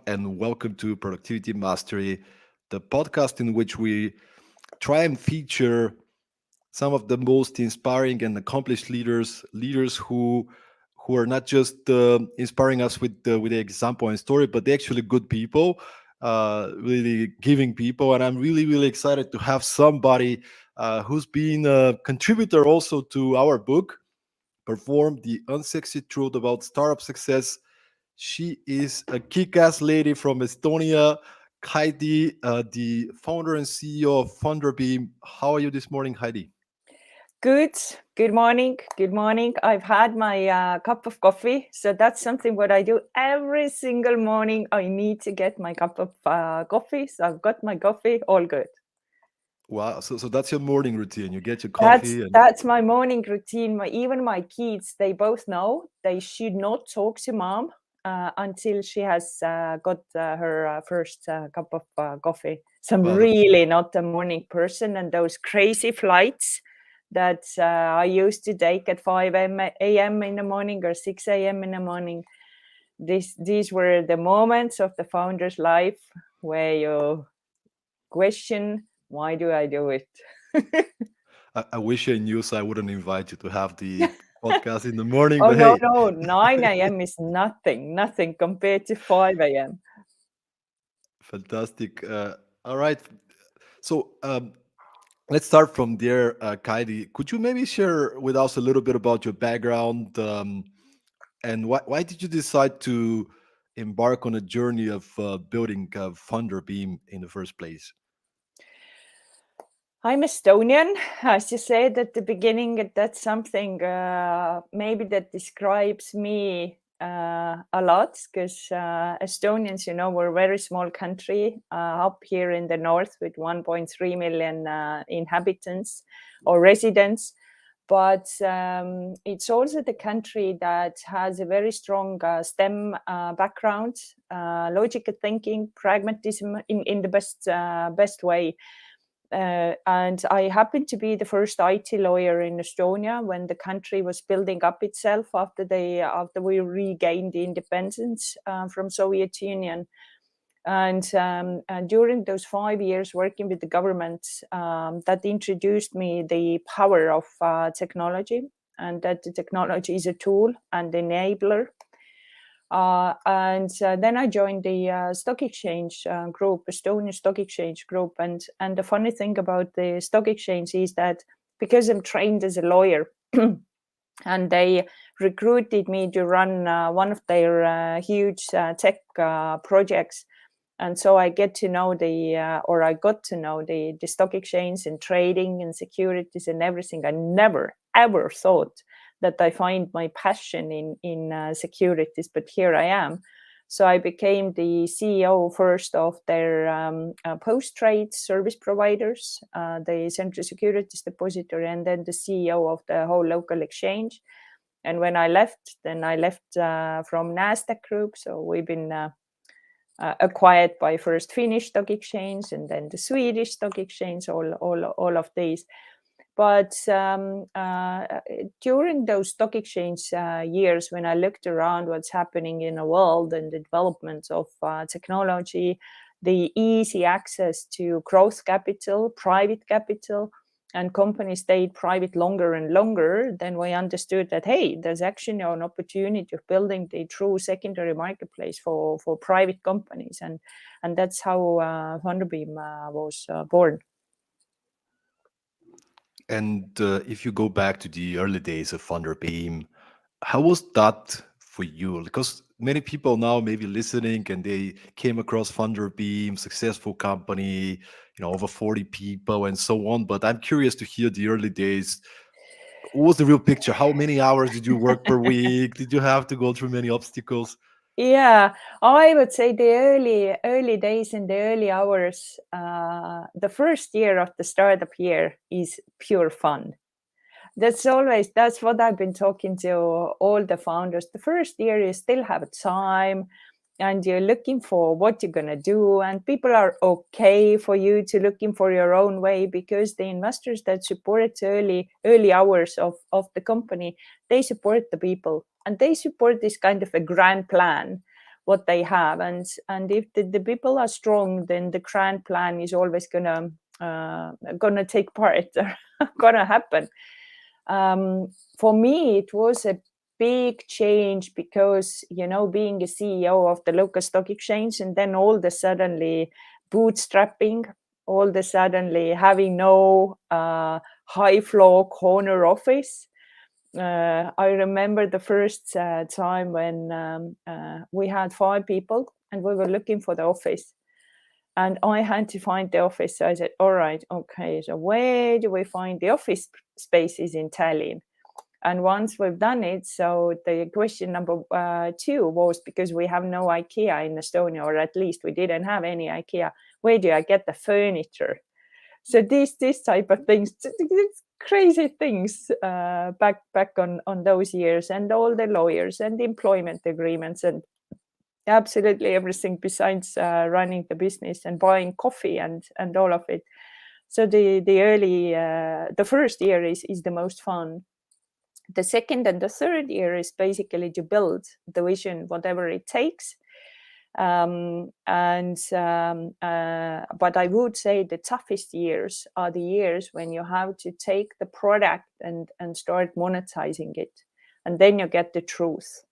and welcome to Productivity Mastery, the podcast in which we try and feature some of the most inspiring and accomplished leaders who are not just inspiring us with the example and story, but they're actually good people, really giving people. And I'm really excited to have somebody who's been a contributor also to our book, Perform the Unsexy Truth About Startup Success. She is a kick-ass lady from Estonia, Kaidi, the founder and CEO of Funderbeam. How are you this morning, Heidi? Good. Good morning. Good morning. I've had my cup of coffee. So that's something what I do every single morning. I need to get my cup of coffee. So I've got my coffee. All good. Wow. So that's your morning routine. You get your That's coffee and that's my morning routine. Even my kids, they both know they should not talk to mom until she has got her first cup of coffee. So I'm wow, really not a morning person, and those crazy flights that I used to take at 5 a.m. in the morning or 6 a.m. in the morning. These were the moments of the founder's life where you question, why do I do it? I wish I knew, so I wouldn't invite you to have the podcast in the morning. Oh, But hey, no, 9 a.m. is nothing compared to 5 a.m. fantastic. All right. So let's start from there, Kaidi. Could you maybe share with us a little bit about your background, and why did you decide to embark on a journey of building Funderbeam in the first place? I'm Estonian, as you said at the beginning. That's something maybe that describes me a lot, because Estonians, we're a very small country up here in the north with 1.3 million inhabitants or residents. But it's also the country that has a very strong STEM background, logical thinking, pragmatism in the best way. And I happened to be the first IT lawyer in Estonia when the country was building up itself after we regained the independence from Soviet Union. And during those 5 years working with the government, that introduced me the power of technology, and that the technology is a tool and enabler. And then I joined the stock exchange group, Estonian Stock Exchange Group. And the funny thing about the stock exchange is that because I'm trained as a lawyer, and they recruited me to run one of their huge tech projects. And so I got to know the stock exchange and trading and securities and everything. I never, ever thought that I find my passion in securities, but here I am. So I became the CEO first of their post-trade service providers, the Central Securities Depository, and then the CEO of the whole local exchange. And when I left, from Nasdaq Group. So we've been acquired by first Finnish stock exchange and then the Swedish stock exchange, all of these. But during those stock exchange years, when I looked around what's happening in the world and the development of technology, the easy access to growth capital, private capital, and companies stayed private longer and longer, then we understood that, hey, there's actually an opportunity of building the true secondary marketplace for private companies. And that's how Funderbeam was born. And if you go back to the early days of Funderbeam, how was that for you? Because many people now may be listening and they came across Funderbeam, successful company, over 40 people and so on. But I'm curious to hear the early days. What was the real picture? How many hours did you work per week? Did you have to go through many obstacles? Yeah, I would say the early days and the early hours, the first year of the startup year is pure fun. That's what I've been talking to all the founders. The first year you still have time and you're looking for what you're going to do, and people are okay for you to looking for your own way, because the investors that support early hours of the company, they support the people and they support this kind of a grand plan what they have. And if the people are strong, then the grand plan is always gonna take part, gonna happen. For me, it was a big change because, being a CEO of the local stock exchange, and then all the suddenly bootstrapping, all the suddenly having no high floor corner office. I remember the first time when we had 5 people and we were looking for the office. And I had to find the office. So I said, all right, okay, so where do we find the office spaces in Tallinn? And once we've done it, so the question number 2 was, because we have no IKEA in Estonia, or at least we didn't have any IKEA, where do I get the furniture? So this type of things, crazy things back on those years, and all the lawyers and the employment agreements and absolutely everything besides running the business and buying coffee and all of it. So the first year is the most fun. The second and the third year is basically to build the vision, whatever it takes. But I would say the toughest years are the years when you have to take the product and start monetizing it. And then you get the truth.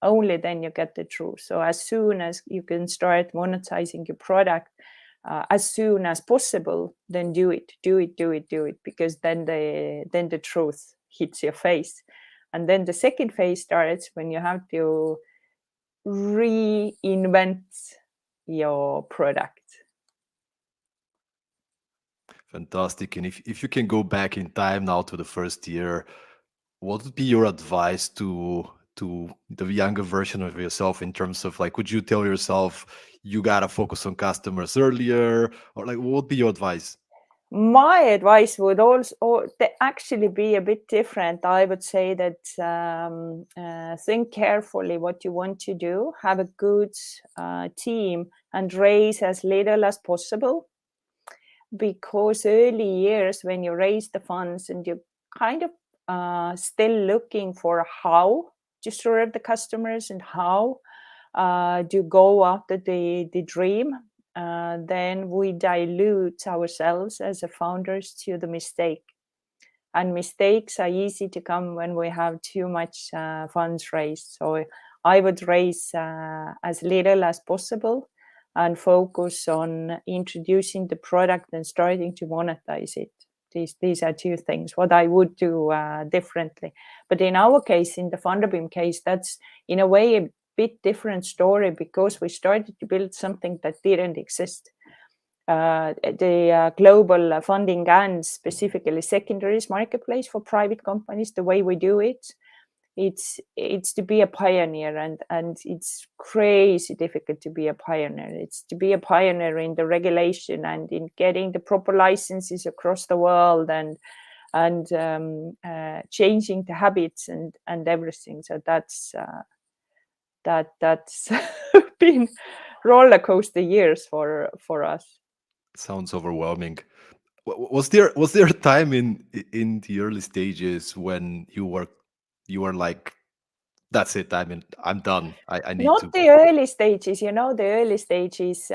Only then you get the truth. So as soon as you can start monetizing your product, as soon as possible, then do it, because then the truth hits your face. And then the second phase starts when you have to reinvent your product. Fantastic. And if you can go back in time now to the first year, what would be your advice to the younger version of yourself, in terms of, like, would you tell yourself you gotta focus on customers earlier, or like, what would be your advice? My advice would also actually be a bit different. I would say that think carefully what you want to do, have a good team, and raise as little as possible. Because early years, when you raise the funds and you kind of still looking for how to serve the customers and how to go after the dream, then we dilute ourselves as a founders to the mistake. And mistakes are easy to come when we have too much funds raised. So I would raise as little as possible and focus on introducing the product and starting to monetize it. These are 2 things what I would do differently. But in our case, in the Funderbeam case, that's in a way a bit different story, because we started to build something that didn't exist. The global funding and specifically secondaries marketplace for private companies, the way we do it, it's to be a pioneer, and it's crazy difficult to be a pioneer. It's to be a pioneer in the regulation and in getting the proper licenses across the world, and changing the habits and everything. So that's been roller coaster years for us. Sounds overwhelming. Was there a time in the early stages when you were like, that's it, I'm done, I need Not to. the early stages, the early stages,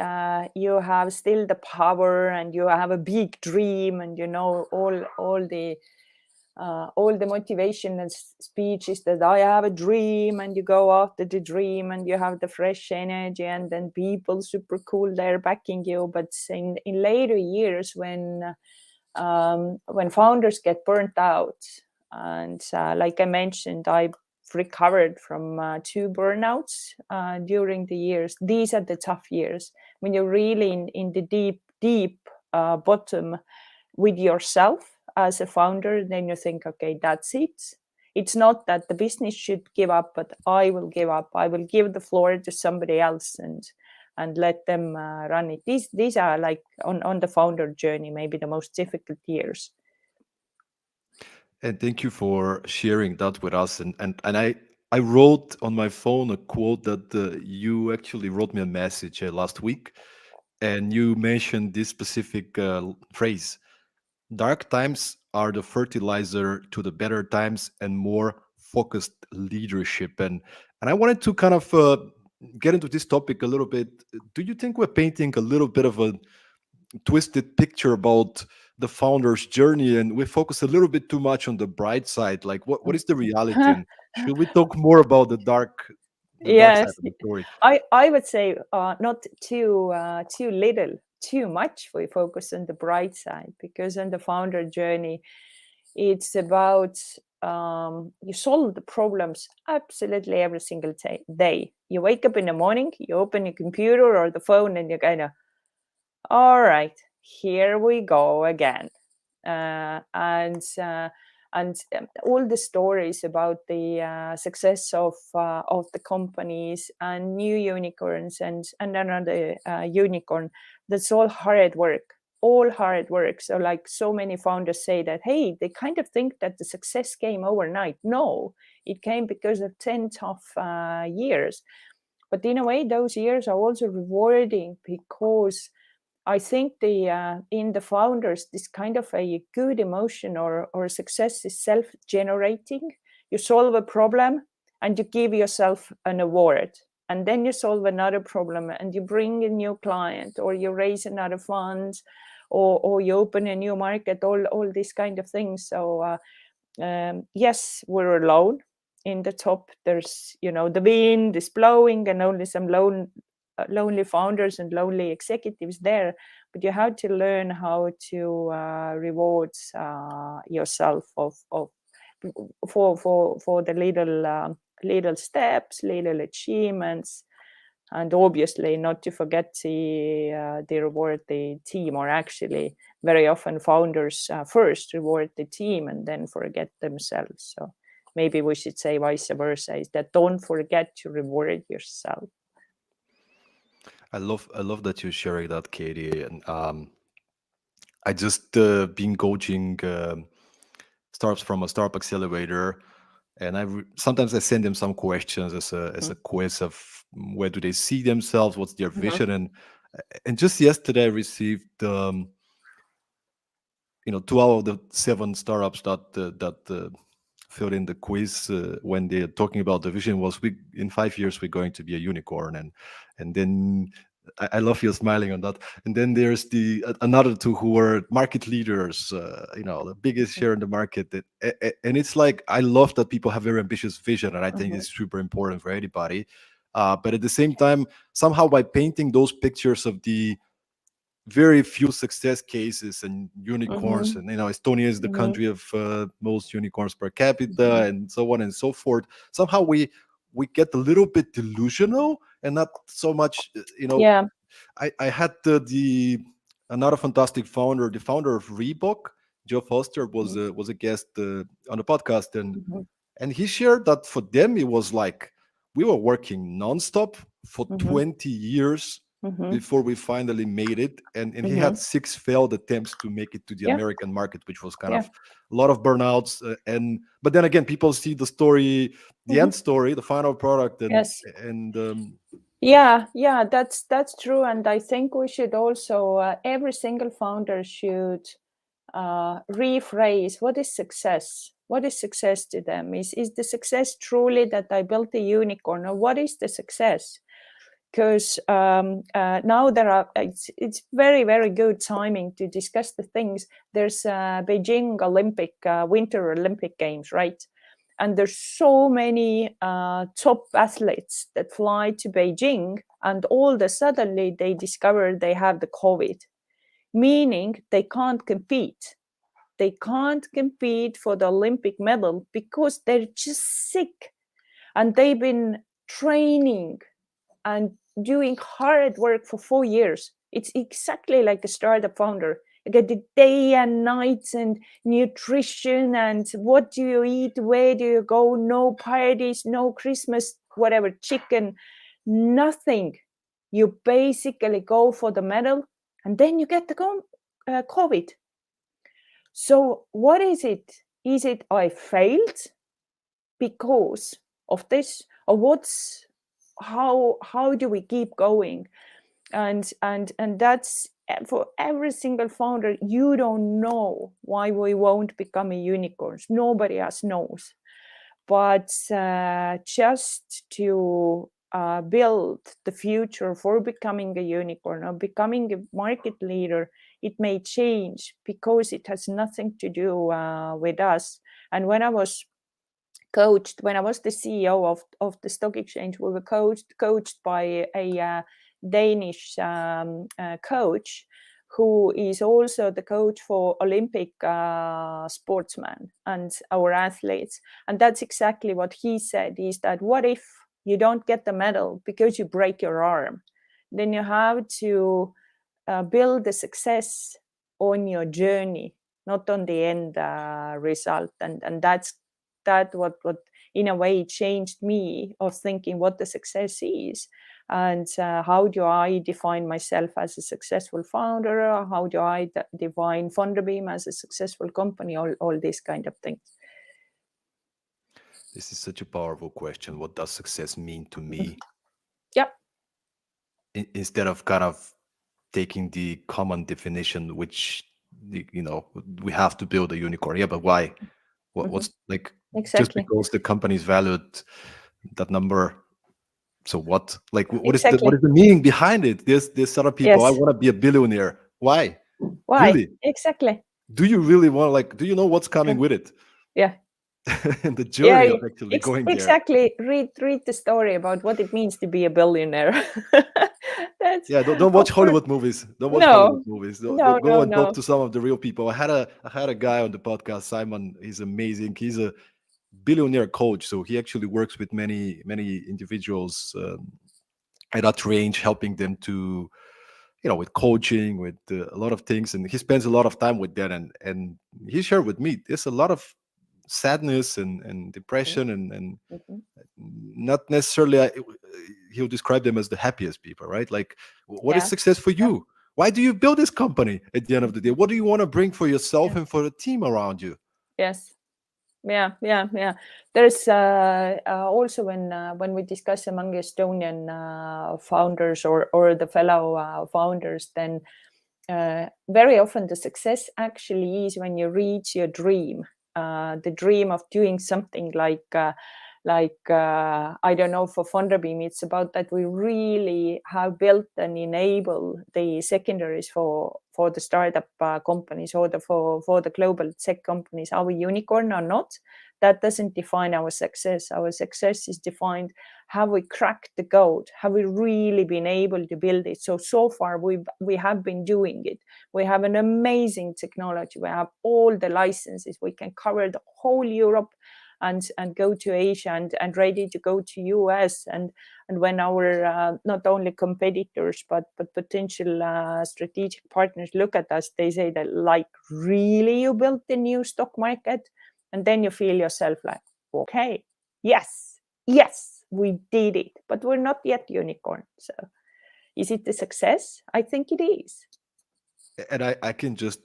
you have still the power and you have a big dream, and all the motivational speeches that I have a dream, and you go after the dream and you have the fresh energy, and then people super cool, they're backing you. But in later years, when founders get burnt out, and like I mentioned, I recovered from 2 burnouts during the years. These are the tough years when you're really in the deep bottom with yourself as a founder. Then you think, okay, that's it. It's not that the business should give up, but I will give up. I will give the floor to somebody else and let them run it. These are, like, on the founder journey, maybe the most difficult years. And thank you for sharing that with us. And I wrote on my phone a quote that you actually wrote me a message last week, and you mentioned this specific phrase: dark times are the fertilizer to the better times and more focused leadership. And I wanted to kind of get into this topic a little bit, do you think we're painting a little bit of a twisted picture about the founder's journey, and we focus a little bit too much on the bright side? Like, what is the reality, and should we talk more about the dark side Yes, of the story? I would say not too little, too much. We focus on the bright side, because on the founder journey, it's about you solve the problems absolutely every single day. You wake up in the morning, you open your computer or the phone, and you kind of, all right, here we go again. And all the stories about the success of the companies and new unicorns and another unicorn, that's all hard work. All hard work. So like so many founders say that, hey, they kind of think that the success came overnight. No, it came because of 10 tough years. But in a way, those years are also rewarding, because I think in the founders, this kind of a good emotion or success is self-generating. You solve a problem and you give yourself an award. And then you solve another problem and you bring a new client, or you raise another fund, or you open a new market, all these kind of things. So yes, we're alone. In the top, there's, the wind is blowing and only some lonely founders and lonely executives there, but you have to learn how to reward yourself for the little steps, little achievements, and obviously not to forget the reward the team, or actually very often founders first reward the team and then forget themselves. So maybe we should say vice versa, is that don't forget to reward yourself. I love that you're sharing that, Katie. And I just been coaching startups from a startup accelerator, and sometimes I send them some questions as a quiz of where do they see themselves, what's their vision, and just yesterday I received 2 out of the 7 startups that filled in the quiz when they're talking about the vision was, we in 5 years we're going to be a unicorn, and then I love you smiling on that. And then there's the another 2 who were market leaders, the biggest share in the market. And it's like, I love that people have very ambitious vision, and I think it's super important for anybody. But at the same time, somehow by painting those pictures of the very few success cases and unicorns, and Estonia is the country of most unicorns per capita, and so on and so forth, somehow we get a little bit delusional and not so much. Yeah. I had another fantastic founder, the founder of Reebok, Joe Foster, was a guest on the podcast, and he shared that for them it was like, we were working nonstop for 20 years before we finally made it, and he had 6 failed attempts to make it to the American market, which was kind of a lot of burnouts. But then again, people see the story, the end story, the final product, yeah, that's true. And I think we should also every single founder should rephrase, what is success? What is success to them? Is the success truly that I built a unicorn, or what is the success? Because now it's very, very good timing to discuss the things. There's Beijing Winter Olympic Games, right? And there's so many top athletes that fly to Beijing, and all of a sudden they discover they have the COVID, meaning they can't compete. They can't compete for the Olympic medal because they're just sick, and they've been training and doing hard work for 4 years. It's exactly like a startup founder. You get the day and nights and nutrition and what do you eat, where do you go, no parties, no Christmas, whatever, chicken, nothing. You basically go for the medal, and then you get the COVID. So what is it? Is it I failed because of this, or how do we keep going? And that's for every single founder. You don't know why we won't become a unicorn. Nobody else knows. But just to build the future for becoming a unicorn or becoming a market leader, it may change because it has nothing to do with us. And when I was the CEO of the stock exchange, we were coached by a Danish coach who is also the coach for Olympic sportsmen and our athletes. And that's exactly what he said, is that what if you don't get the medal because you break your arm? Then you have to build the success on your journey, not on the end result. And that's what in a way changed me of thinking what the success is, and how do I define myself as a successful founder, or how do I define Funderbeam as a successful company, all these kind of things. This is such a powerful question. What does success mean to me? Yeah. Instead of kind of taking the common definition, which, you know, we have to build a unicorn. Yeah, but why? What's like, exactly. Just because the company is valued that number, so what? Like, what is Exactly. what is the meaning behind it? There's other people. Yes. I want to be a billionaire. Why? Why? Really? Exactly. Do you really want, like, do you know what's coming with it? Yeah. And the journey of actually going there. Exactly. Read the story about what it means to be a billionaire. Don't watch Hollywood movies. Don't watch Hollywood movies. Go and talk to some of the real people. I had a guy on the podcast, Simon. He's amazing. He's a billionaire coach, so he actually works with many individuals at that range, helping them to, you know, with coaching, with a lot of things, and he spends a lot of time with that. And he shared with me there's a lot of sadness and depression and not necessarily he'll describe them as the happiest people, right? Like, what is success for you? Why do you build this company at the end of the day? What do you want to bring for yourself and for the team around you? Yes. Yeah. There's also when we discuss among Estonian founders or the fellow founders, then very often the success actually is when you reach your dream, the dream of doing something like I don't know, for Funderbeam, it's about that we really have built and enable the secondaries for the startup companies or for the global tech companies. Are we unicorn or not? That doesn't define our success. Our success is defined, have we cracked the code? Have we really been able to build it? So far we have been doing it. We have an amazing technology. We have all the licenses. We can cover the whole Europe and go to Asia and ready to go to US. And when our not only competitors but potential strategic partners look at us, they say that, like, really, you built the new stock market? And then you feel yourself like, okay, yes, we did it, but we're not yet unicorn. So is it a success? I think it is. And I can just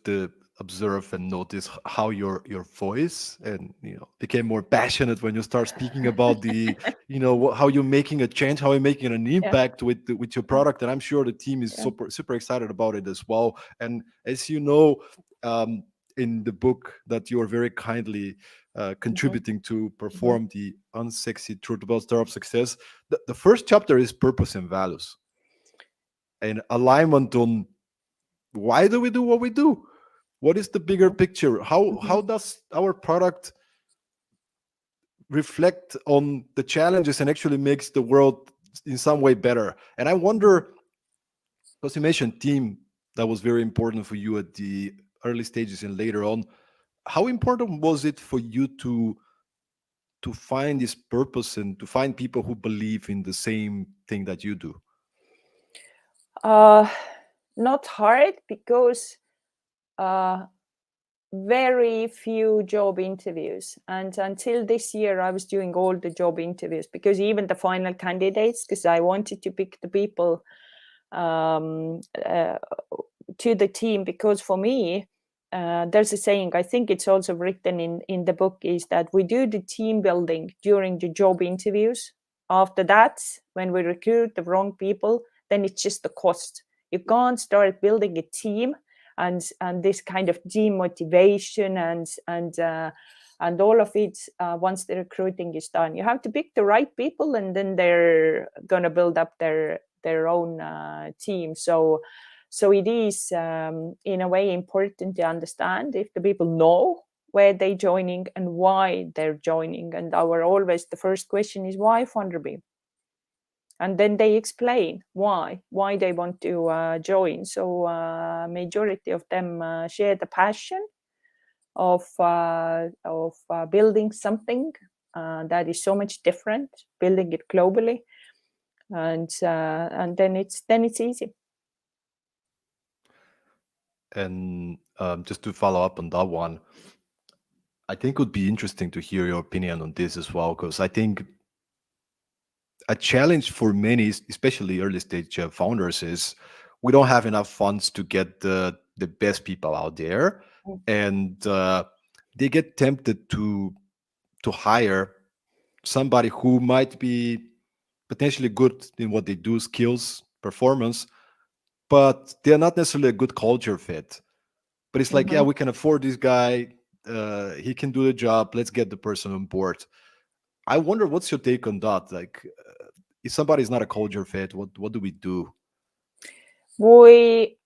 observe and notice how your voice and, you know, became more passionate when you start speaking about the, you know, how you're making a change, how you're making an impact with your product. And I'm sure the team is super excited about it as well. And as you know, in the book that you are very kindly contributing to perform, the unsexy truth about startup success, the first chapter is purpose and values and alignment on why do we do what we do? What is the bigger picture? How does our product reflect on the challenges and actually makes the world in some way better? And I wonder, because you mentioned team, that was very important for you at the early stages and later on. How important was it for you to find this purpose and to find people who believe in the same thing that you do? Not hard, because very few job interviews, and until this year I was doing all the job interviews, because even the final candidates, because I wanted to pick the people to the team, because for me there's a saying, I think it's also written in the book, is that we do the team building during the job interviews. After that, when we recruit the wrong people, then it's just the cost. You can't start building a team and this kind of team motivation and And all of it, once the recruiting is done, you have to pick the right people, and then they're going to build up their own team. So it is in a way important to understand if the people know where they're joining and why they're joining. And always the first question is, why Funderbeam? And then they explain why they want to join. So majority of them share the passion of building something that is so much different, building it globally, and then it's easy. And just to follow up on that one, I think it would be interesting to hear your opinion on this as well, because I think a challenge for many, especially early stage founders, is we don't have enough funds to get the best people out there, and they get tempted to hire somebody who might be potentially good in what they do, skills, performance, but they're not necessarily a good culture fit. But it's like, yeah, we can afford this guy. He can do the job. Let's get the person on board. I wonder, what's your take on that? Like, if somebody's not a culture fit, what do we do? We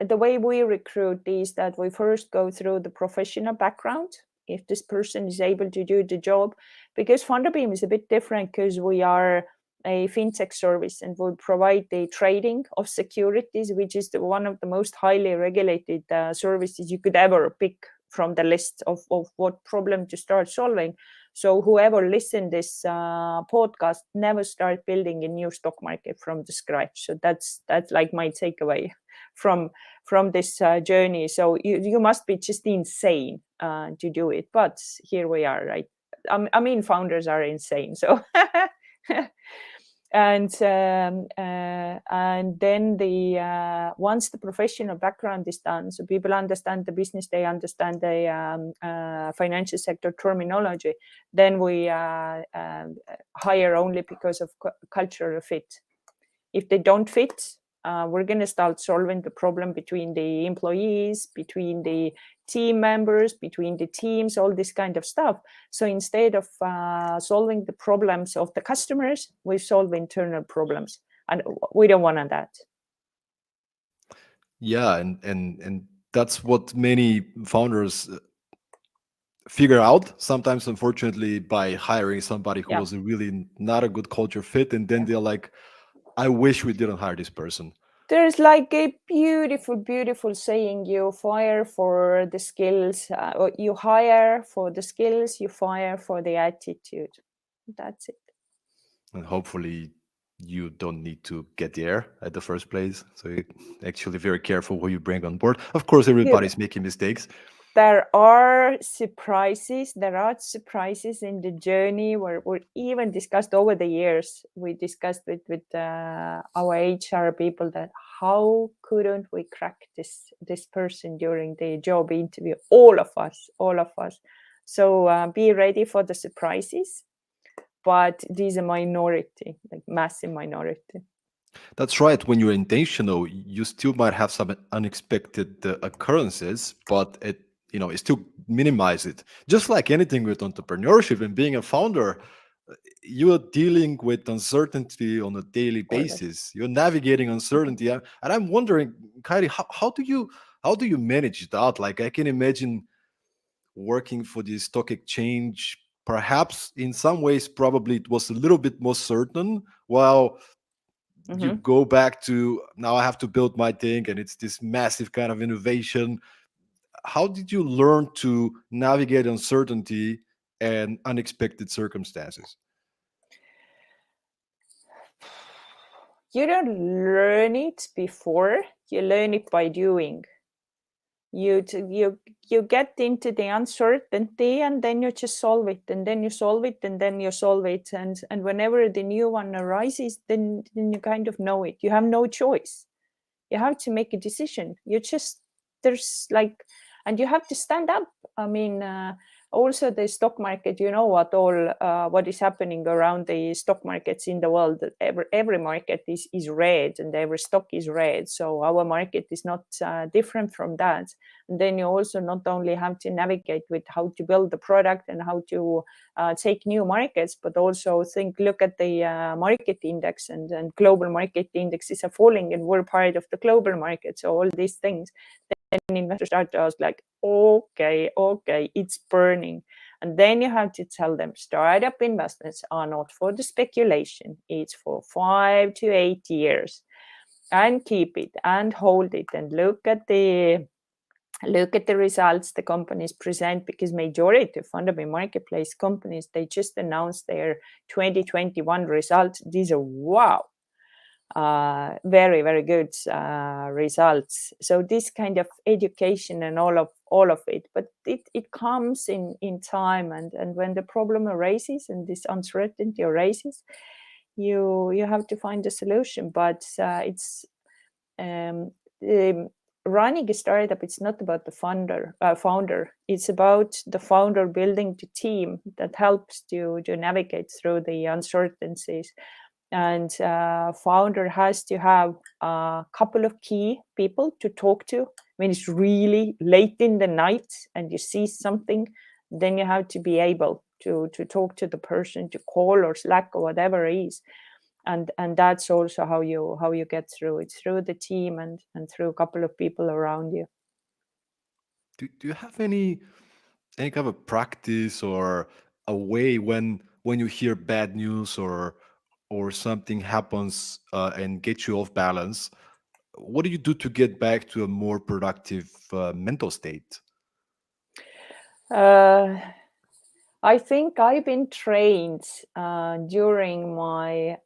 the way we recruit is that we first go through the professional background, if this person is able to do the job, because Funderbeam is a bit different because we are a fintech service and we provide the trading of securities, which is one of the most highly regulated services you could ever pick from the list of what problem to start solving. So whoever listened this podcast, never start building a new stock market from the scratch. So that's like my takeaway from this journey. So you must be just insane to do it. But here we are, right? I mean, founders are insane. So and then once the professional background is done, so people understand the business, they understand the financial sector terminology, then we hire only because of cultural fit. If they don't fit, we're going to start solving the problem between the employees, between the team members, between the teams, all this kind of stuff. So instead of solving the problems of the customers, we solve internal problems, and we don't want that. Yeah, and that's what many founders figure out sometimes, unfortunately, by hiring somebody who was really not a good culture fit, and then they're like, I wish we didn't hire this person. There's like a beautiful saying: you fire for the skills, or you hire for the skills, you fire for the attitude. That's it. And hopefully you don't need to get there at the first place. So you're actually very careful who you bring on board. Of course, everybody's making mistakes. There are surprises. There are surprises in the journey where we even discussed over the years. We discussed with our HR people that how couldn't we crack this person during the job interview? All of us. So be ready for the surprises. But it is a minority, like massive minority. That's right. When you're intentional, you still might have some unexpected occurrences, but it still minimize it. Just like anything with entrepreneurship and being a founder, you are dealing with uncertainty on a daily basis. You're navigating uncertainty, and I'm wondering, Kaidi, how do you manage that? Like, I can imagine working for the stock exchange. Perhaps in some ways, probably it was a little bit more certain. While you go back to, now I have to build my thing, and it's this massive kind of innovation. How did you learn to navigate uncertainty and unexpected circumstances? You don't learn it before, you learn it by doing. You get into the uncertainty, and then you just solve it, and then you solve it, and then you solve it, and whenever the new one arises, then you kind of know it. You have no choice. You have to make a decision. And you have to stand up. I mean, Also the stock market, you know what is happening around the stock markets in the world. Every market is red and every stock is red. So our market is not different from that. And then you also not only have to navigate with how to build the product and how to take new markets, but also look at the market index, and global market indexes are falling and we're part of the global market. So all these things, then investors start to ask like, okay, it's burning. And then you have to tell them startup investments are not for the speculation. It's for 5 to 8 years, and keep it and hold it and look at the results the companies present, because majority of Funderbeam marketplace companies, they just announced their 2021 results. These are wow. Very, very good results. So this kind of education and all of it, but it comes in time, and when the problem arises and this uncertainty arises, you have to find a solution. But it's running a startup. It's not about the founder. It's about the founder building the team that helps to navigate through the uncertainties. And founder has to have a couple of key people to talk to when it's really late in the night and you see something. Then you have to be able to talk to the person, to call or Slack or whatever it is. And that's also how you get through it, through the team and through a couple of people around you. Do you have any kind of a practice or a way when you hear bad news or something happens and gets you off balance? What do you do to get back to a more productive mental state? I think I've been trained during my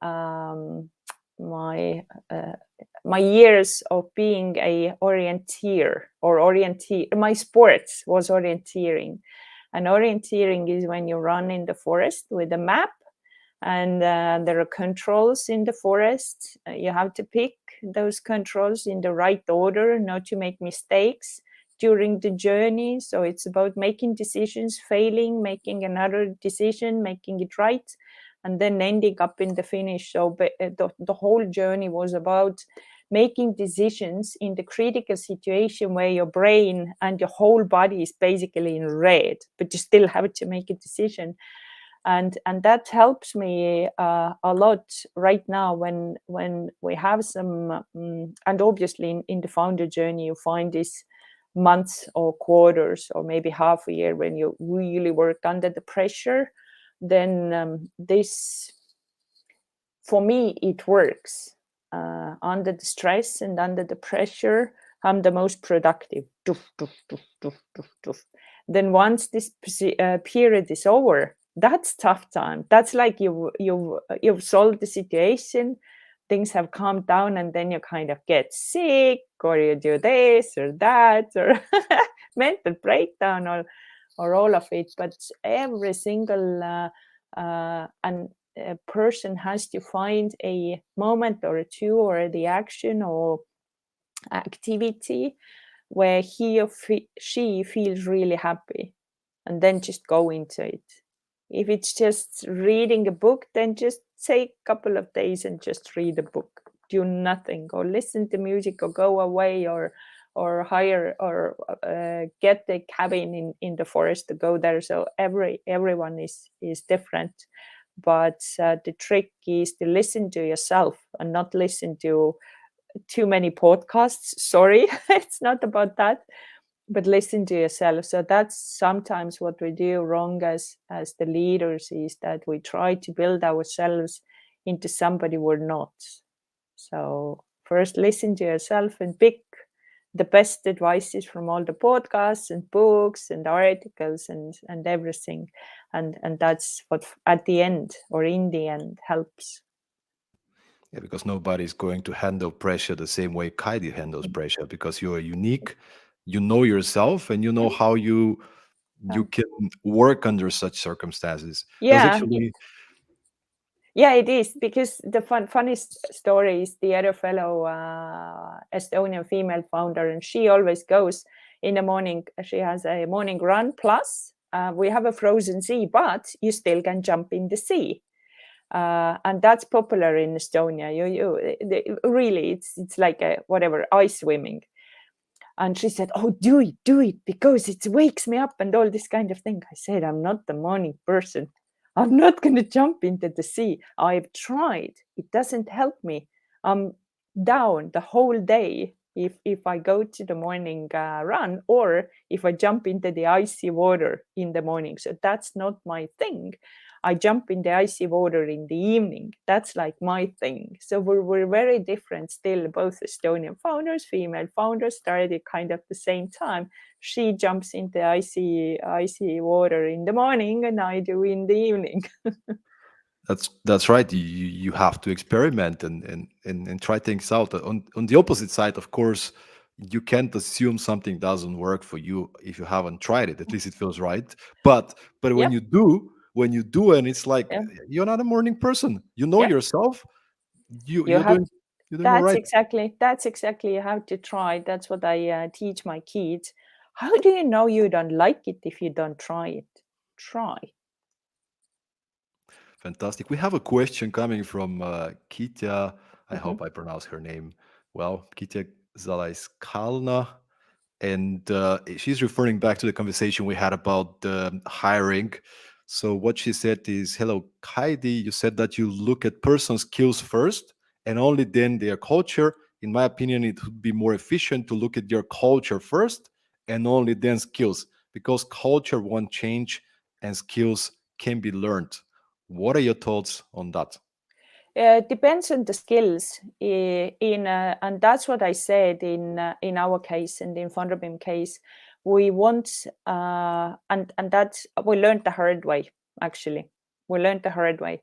my years of being a orienteer or orienteer. My sports was orienteering, and orienteering is when you run in the forest with a map, and there are controls in the forest. You have to pick those controls in the right order, not to make mistakes during the journey. So it's about making decisions, failing, making another decision, making it right, and then ending up in the finish. So the whole journey was about making decisions in the critical situation where your brain and your whole body is basically in red, but you still have to make a decision. And that helps me a lot right now when we have some, and obviously in the founder journey, you find this months or quarters or maybe half a year when you really work under the pressure. Then this, for me, it works. Under the stress and under the pressure, I'm the most productive. Then once this period is over, that's tough time. That's like you've solved the situation, things have calmed down, and then you kind of get sick, or you do this or that, or mental breakdown, or all of it. But every single a person has to find a moment or two or the action or activity where he or she feels really happy, and then just go into it. If it's just reading a book, then just take a couple of days and just read a book. Do nothing, or listen to music, or go away, or hire or get a cabin in the forest to go there. So everyone is different. But the trick is to listen to yourself and not listen to too many podcasts. Sorry, it's not about that, but listen to yourself. So that's sometimes what we do wrong as the leaders, is that we try to build ourselves into somebody we're not. So first listen to yourself and pick the best advices from all the podcasts and books and articles and everything. And that's what at the end or in the end helps. Yeah, because nobody's going to handle pressure the same way Kaidi handles pressure, because you're unique, you know yourself, and you know how you can work under such circumstances. There was Yeah. actually Yeah, it is, because the funniest story is the other fellow Estonian female founder, and she always goes in the morning. She has a morning run plus we have a frozen sea, but you still can jump in the sea. And that's popular in Estonia. Really, it's like a whatever, ice swimming. And she said, "Oh, do it, because it wakes me up and all this kind of thing." I said, "I'm not the morning person. I'm not going to jump into the sea. I've tried. It doesn't help me. I'm down the whole day if I go to the morning run, or if I jump into the icy water in the morning. So that's not my thing. I jump in the icy water in the evening. That's like my thing." So we're very different still. Both Estonian founders, female founders, started kind of the same time. She jumps into icy water in the morning, and I do in the evening. That's right. You have to experiment and try things out. On the opposite side, of course, you can't assume something doesn't work for you if you haven't tried it. At least it feels right. But when Yep. you do, and it's like Yeah. you're not a morning person. You know Yeah. yourself. You You're have doing all right. that's exactly how to try. That's what I teach my kids. How do you know you don't like it if you don't try it? Try. Fantastic. We have a question coming from Kitya. I Mhm. hope I pronounce her name well. Kitya Zalaiskalna. And she's referring back to the conversation we had about hiring. So what she said is, "Hello, Kaidi. You said that you look at person skills first and only then their culture. In my opinion, it would be more efficient to look at your culture first and only then skills, because culture won't change and skills can be learned." What are your thoughts on that? Depends on the skills. And that's what I said in our case and in Funderbeam case. We want and that we learned the hard way. Actually, we learned the hard way.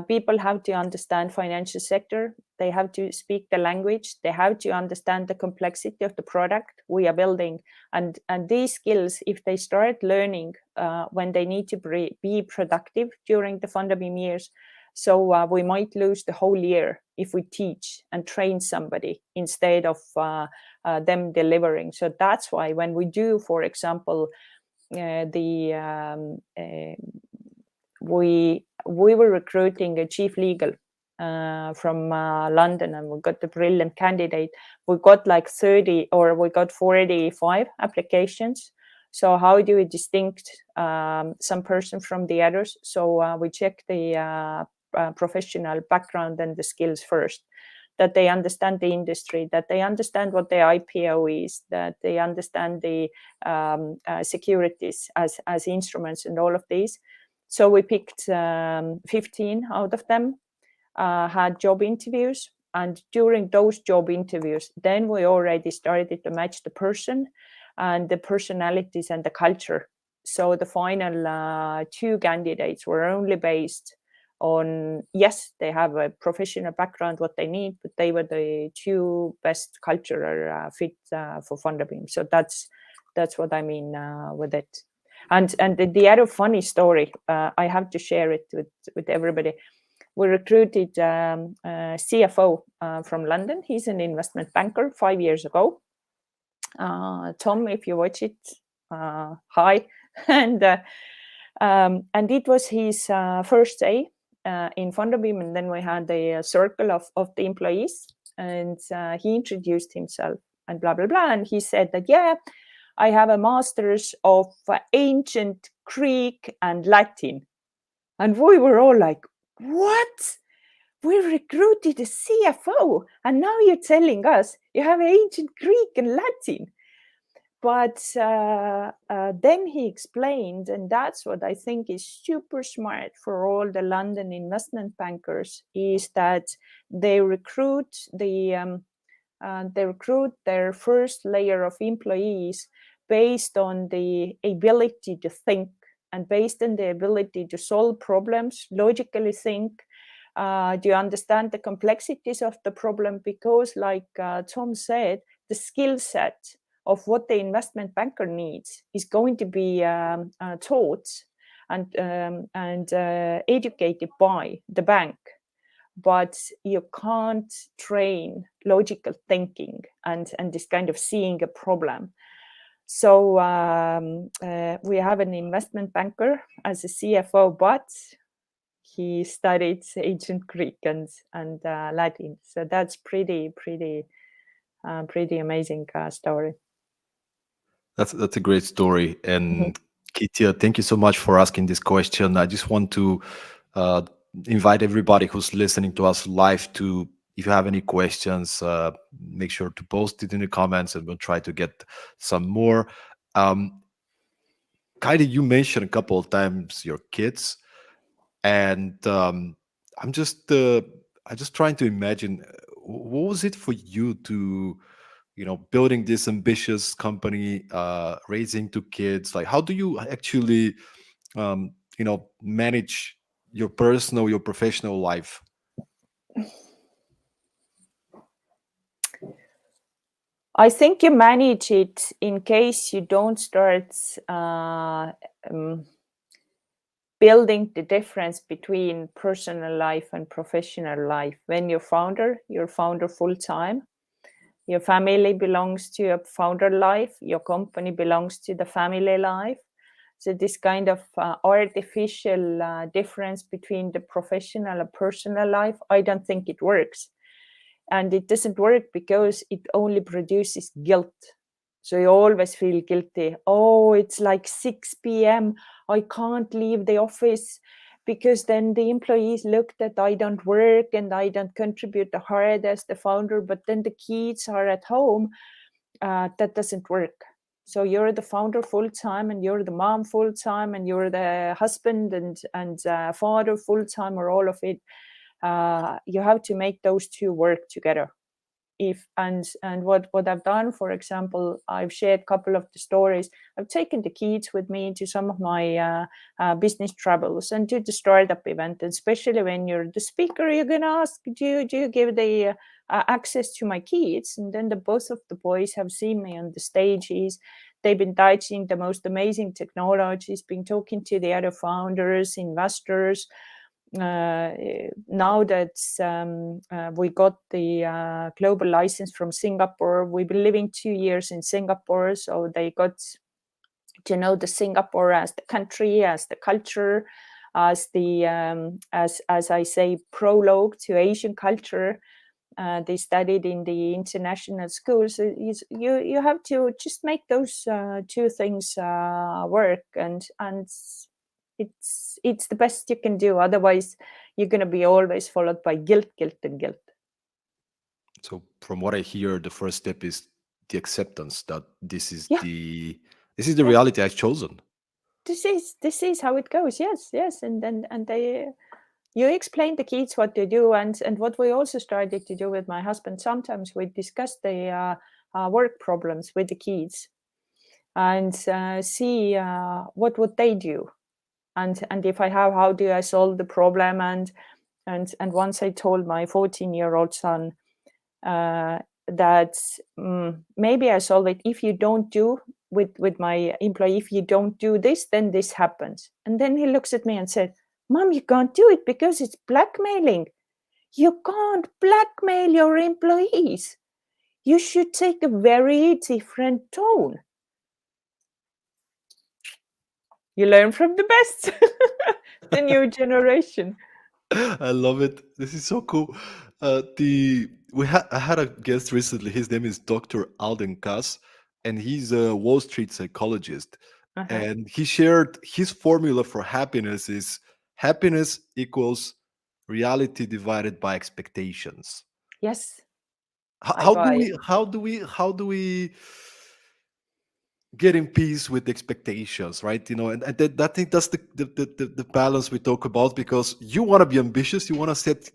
People have to understand financial sector. They have to speak the language. They have to understand the complexity of the product we are building. And these skills, if they start learning when they need to be productive during the Funderbeam years, so we might lose the whole year if we teach and train somebody instead of them delivering. So that's why when we do, for example, we were recruiting a chief legal from London, and we got a brilliant candidate. We got like 30 or we got 45 applications. So how do we distinct some person from the others? So we check the professional background and the skills first, that they understand the industry, that they understand what the IPO is, that they understand the securities as instruments and all of these. So we picked 15 out of them, had job interviews. And during those job interviews, then we already started to match the person and the personalities and the culture. So the final 2 candidates were only based on, yes, they have a professional background, what they need, but they were the 2 best cultural fit for Funderbeam. So that's what I mean with it. And the other funny story, I have to share it with everybody. We recruited a CFO from London. He's an investment banker 5 years ago. Tom, if you watch it, hi. And it was his first day in Funderbeam, and then we had a circle of the employees, and he introduced himself and blah blah blah, and he said that, yeah, I have a master's of ancient Greek and Latin. And we were all like, what? We recruited a CFO, and now you're telling us you have ancient Greek and Latin. But then he explained, and that's what I think is super smart for all the London investment bankers, is that they recruit their first layer of employees based on the ability to think and based on the ability to solve problems, logically think. Do you understand the complexities of the problem? Because like Tom said, the skill set of what the investment banker needs is going to be taught and educated by the bank. But you can't train logical thinking and this kind of seeing a problem. So we have an investment banker as a CFO, but he studied ancient Greek and Latin. So that's pretty amazing story. That's a great story. And Kitia, thank you so much for asking this question. I just want to uh, invite everybody who's listening to us live to, if you have any questions, make sure to post it in the comments and we'll try to get some more. Kaidi, you mentioned a couple of times your kids, and I'm just trying to imagine what was it for you to, building this ambitious company, raising two kids. Like, how do you actually manage your personal, your professional life? I think you manage it in case you don't start building the difference between personal life and professional life. When you're founder full time. Your family belongs to your founder life. Your company belongs to the family life. So this kind of artificial difference between the professional and personal life, I don't think it works. And it doesn't work because it only produces guilt. So you always feel guilty. Oh, it's like 6 p.m. I can't leave the office because then the employees look that I don't work and I don't contribute hard as the founder, but then the kids are at home. That doesn't work. So you're the founder full time and you're the mom full time and you're the husband and father full time, or all of it. You have to make those two work together. And what I've done, for example, I've shared a couple of the stories. I've taken the kids with me to some of my business travels and to the startup event. And especially when you're the speaker, you're gonna ask, do you give the access to my kids? And then both of the boys have seen me on the stages. They've been touching the most amazing technologies, been talking to the other founders, investors. Now that we got the global license from Singapore, we've been living 2 years in Singapore, so they got to know the Singapore as the country, as the culture, as the as I say, prologue to Asian culture. They studied in the international schools. So you have to just make those two things work, and it's the best you can do. Otherwise, you're going to be always followed by guilt. So from what I hear, the first step is the acceptance that this is Yeah. the reality I've chosen. This is how it goes. Yes. And they, you explain the kids what to do, and what we also started to do with my husband. Sometimes we discuss the work problems with the kids and see what would they do, and if I have, how do I solve the problem? And once I told my 14-year-old son that maybe I solve it if you don't do with my employee, if you don't do this, then this happens. And then he looks at me and said, Mom, you can't do it because it's blackmailing. You can't blackmail your employees. You should take a very different tone. You learn from the best. The new generation. I love it. This is so cool. I had a guest recently. His name is Dr. Alden Kass, and he's a Wall Street psychologist. And he shared his formula for happiness is happiness equals reality divided by expectations. Yes. How do we get in peace with expectations, right? And I think that's the balance we talk about, because you want to be ambitious, you want to set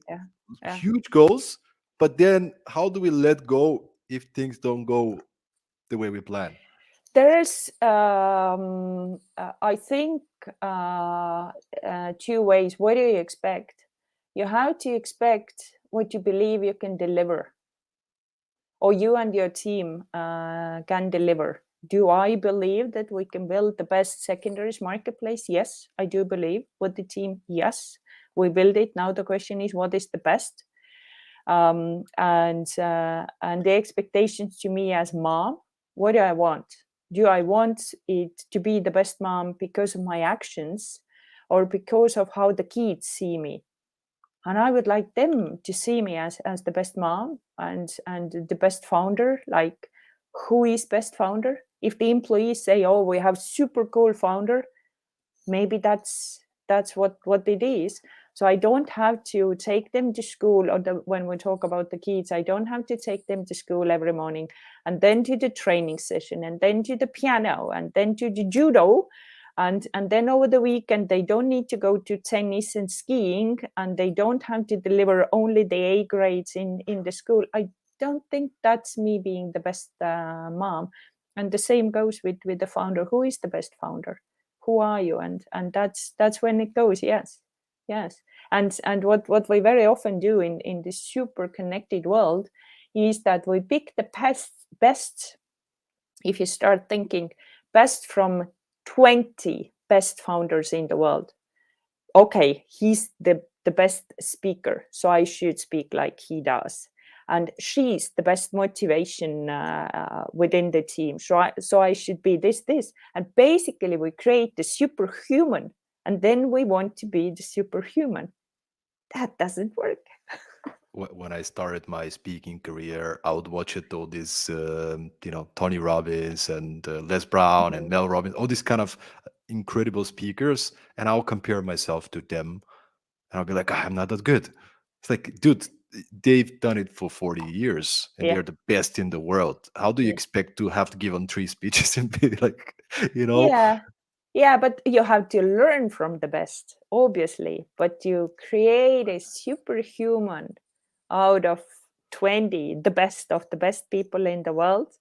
huge goals, but then how do we let go if things don't go the way we plan? There's I think two ways. What do you expect? You have to expect what you believe you can deliver, or you and your team can deliver. Do I believe that we can build the best secondaries marketplace? Yes, I do believe. With the team, yes, we build it. Now the question is, what is the best? And the expectations to me as mom, what do I want? Do I want it to be the best mom because of my actions or because of how the kids see me? And I would like them to see me as the best mom and the best founder. Like, who is best founder? If the employees say, oh, we have super cool founder, maybe that's what it is. So I don't have to take them to school, or when we talk about the kids, I don't have to take them to school every morning and then to the training session and then to the piano and then to the judo, and then over the weekend they don't need to go to tennis and skiing, and they don't have to deliver only the A grades in the school. I don't think that's me being the best mom. And the same goes with the founder. Who is the best founder? Who are you? And that's when it goes. Yes. And what we very often do in this super connected world is that we pick the best. If you start thinking best from 20 best founders in the world, okay, he's the best speaker, so I should speak like he does. And she's the best motivation within the team, so I should be this. And basically we create the superhuman, and then we want to be the superhuman. That doesn't work. When I started my speaking career, I would watch it all these, Tony Robbins and Les Brown and Mel Robbins, all these kind of incredible speakers, and I'll compare myself to them, and I'll be like, I'm not that good. It's like, dude, they've done it for 40 years, and Yeah. they're the best in the world. How do you Yeah. expect to have to give on 3 speeches and be like, Yeah, but you have to learn from the best, obviously. But you create a superhuman out of 20, the best of the best people in the world.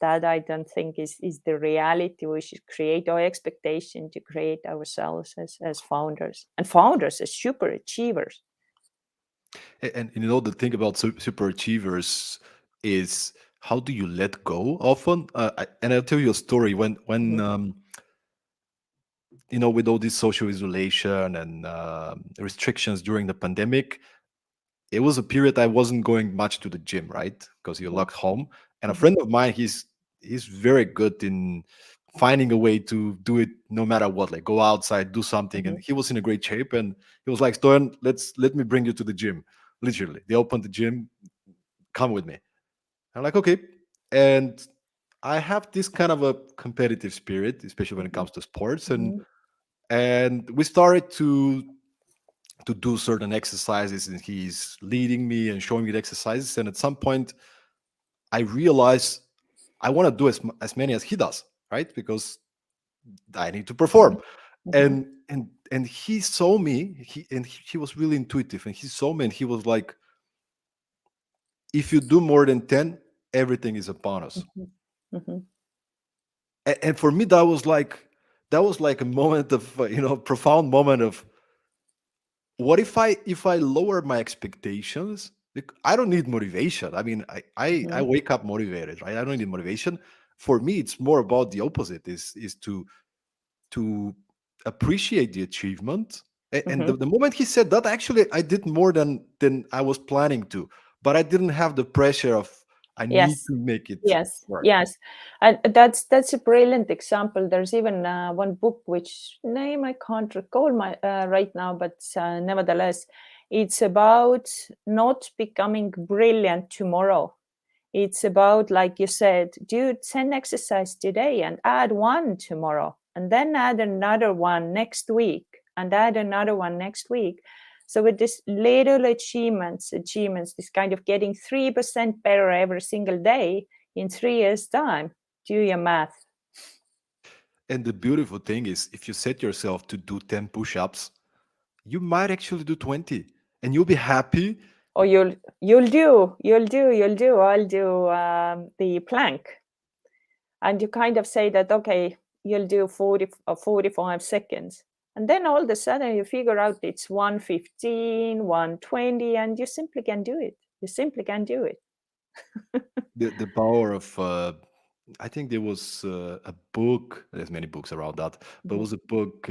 That I don't think is the reality we should create, our expectation to create ourselves as founders, and founders as super achievers. And the thing about super achievers is, how do you let go often? And I'll tell you a story. When with all this social isolation and restrictions during the pandemic, it was a period I wasn't going much to the gym, right? Because you're locked home. And a friend of mine, he's very good in finding a way to do it no matter what, like go outside, do something. And he was in a great shape, and he was like, Stoyan, let me bring you to the gym. Literally, they opened the gym, come with me. I'm like, okay. And I have this kind of a competitive spirit, especially when it comes to sports, and we started to do certain exercises, and he's leading me and showing me the exercises. And at some point I realized I want to do as many as he does, right? Because I need to perform. And he saw me, he was really intuitive, and he saw me, and he was like, if you do more than 10, everything is a bonus. And for me, that was like a moment of profound moment of, what if I lower my expectations? I don't need motivation. I mean, I wake up motivated, right? I don't need motivation. For me, it's more about the opposite, is to appreciate the achievement. And the moment he said that, actually I did more than I was planning to, but I didn't have the pressure of, I need Yes. to make it work. Yes, and that's a brilliant example. There's even one book, which name I can't recall right now, but nevertheless, it's about not becoming brilliant tomorrow. It's about, like you said, do 10 exercise today and add one tomorrow, and then add another one next week, and add another one next week. So with this little achievements, this kind of getting 3% better every single day in 3 years' time, do your math. And the beautiful thing is, if you set yourself to do 10 push-ups, you might actually do 20, and you'll be happy. Or I'll do the plank. And you kind of say that, okay, you'll do 40 or 45 seconds. And then all of a sudden you figure out it's 115, 120, and you simply can do it. The power of, I think there was a book, there's many books around that, but it was a book,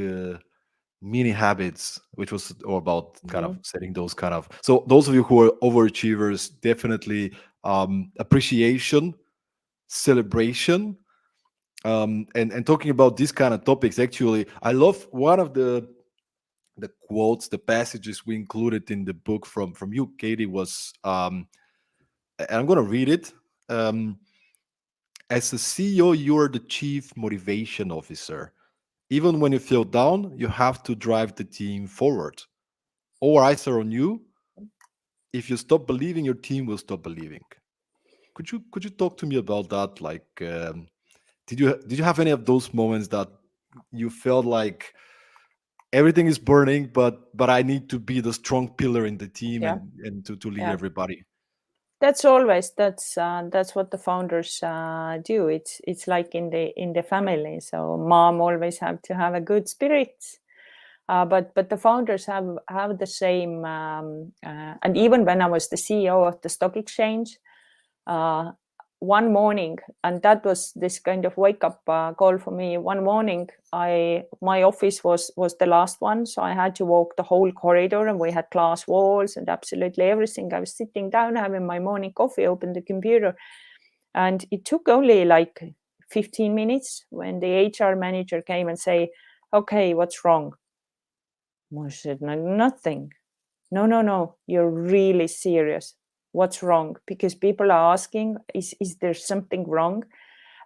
Mini Habits, which was all about kind of setting those kind of, so those of you who are overachievers, definitely appreciation, celebration, And talking about these kind of topics, actually, I love one of the quotes, the passages we included in the book from you, Katie, was and I'm going to read it. Um, as a CEO, you are the chief motivation officer. Even when you feel down, you have to drive the team forward. All eyes are on you. If you stop believing, your team will stop believing. Could you talk to me about that? Like, did you have any of those moments that you felt like everything is burning, but I need to be the strong pillar in the team Yeah, and to lead yeah. everybody? That's always that's what the founders do. It's like in the family. So mom always have to have a good spirit, but the founders have the same. And even when I was the CEO of the stock exchange, uh, one morning, and that was this kind of wake up call for me. One morning, my office was the last one, so I had to walk the whole corridor, and we had glass walls and absolutely everything. I was sitting down having my morning coffee, opened the computer, and it took only like 15 minutes when the HR manager came and say, "Okay, what's wrong?" I said, "No, nothing." No, you're really serious. What's wrong? Because people are asking, is there something wrong?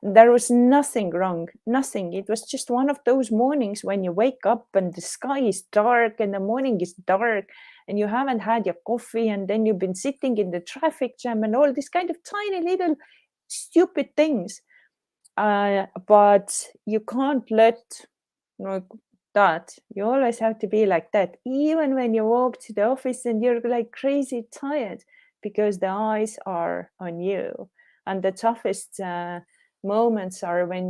There was nothing wrong, nothing. It was just one of those mornings when you wake up and the sky is dark and the morning is dark and you haven't had your coffee and then you've been sitting in the traffic jam and all these kind of tiny little stupid things. But you can't let like that. You always have to be like that, even when you walk to the office and you're like crazy tired, because the eyes are on you. And the toughest moments are when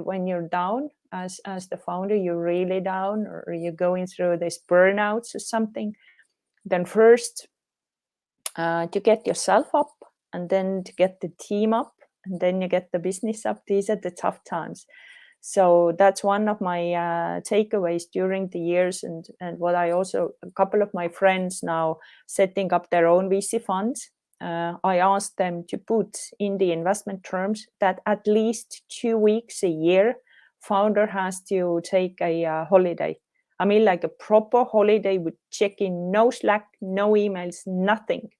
when you're down as the founder, you're really down, or you're going through this burnouts or something. Then first to get yourself up, and then to get the team up, and then you get the business up. These are the tough times. So that's one of my takeaways during the years, and what I also, a couple of my friends now setting up their own VC funds. I asked them to put in the investment terms that at least 2 weeks a year, founder has to take a holiday. I mean, like a proper holiday with check-in, no Slack, no emails, nothing.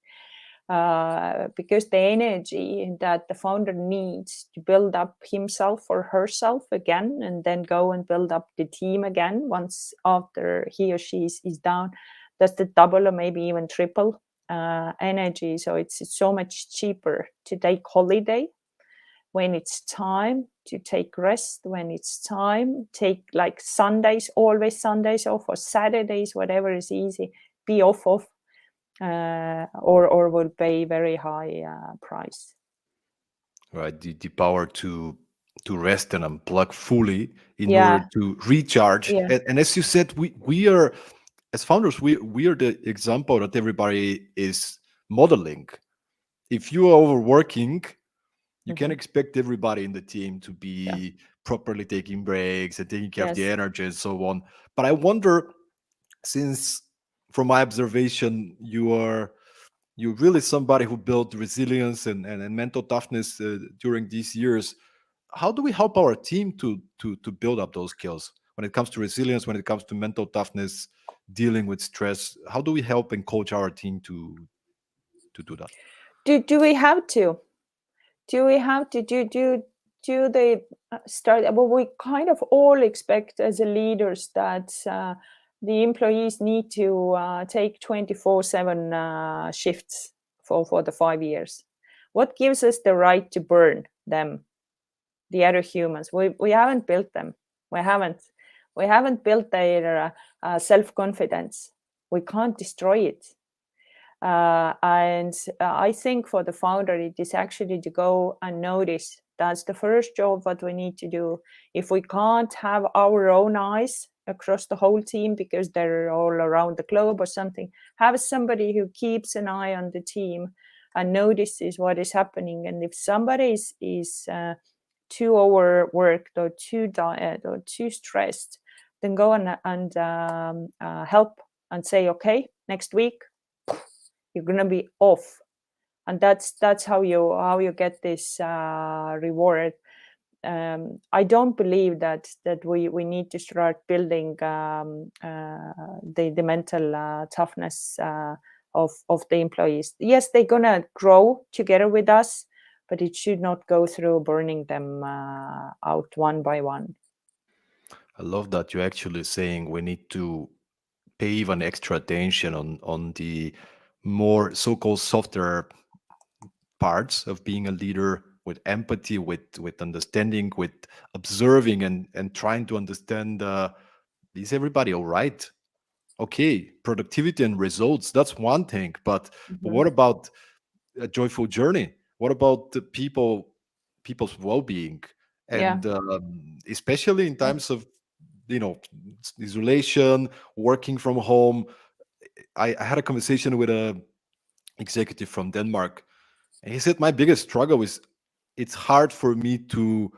Because the energy that the founder needs to build up himself or herself again, and then go and build up the team again once after he or she is down, that's the double or maybe even triple energy. So it's so much cheaper to take holiday when it's time to take rest, when it's time, take like Sundays, always Sundays off, or Saturdays, whatever is easy, be off of, or will pay very high price. Right, the power to rest and unplug fully in order Yeah, to recharge. yeah, And as you said, we are, as founders, we are the example that everybody is modeling. If you are overworking, you can hmm, expect everybody in the team to yeah, be properly taking breaks and taking care of the yes, energy and so on. But I wonder, since from my observation, you're really somebody who built resilience and mental toughness during these years. How do we help our team to build up those skills when it comes to resilience, when it comes to mental toughness, dealing with stress? How do we help and coach our team to do that? do we have to do they start, well, we kind of all expect as a leaders that the employees need to take 24/7 shifts for the 5 years. What gives us the right to burn them, the other humans? We haven't built them. We haven't built their self-confidence. We can't destroy it. And I think for the founder, it is actually to go and notice. That's the first job what we need to do. If we can't have our own eyes across the whole team because they're all around the globe or something, have somebody who keeps an eye on the team and notices what is happening. And if somebody is too overworked or too tired or too stressed, then go and help and say, okay, next week you're gonna be off, and that's how you get this reward. I don't believe that we need to start building the mental toughness of the employees. Yes, they're gonna grow together with us, but it should not go through burning them out one by one. I love that you're actually saying we need to pay even extra attention on the more so-called softer parts of being a leader, with empathy, with understanding, with observing, and trying to understand, is everybody all right? Okay, productivity and results, that's one thing, but what about a joyful journey? What about the people's well-being? Yeah. And especially in times of, you know, isolation, working from home. I had a conversation with a executive from Denmark, and he said my biggest struggle is it's hard for me to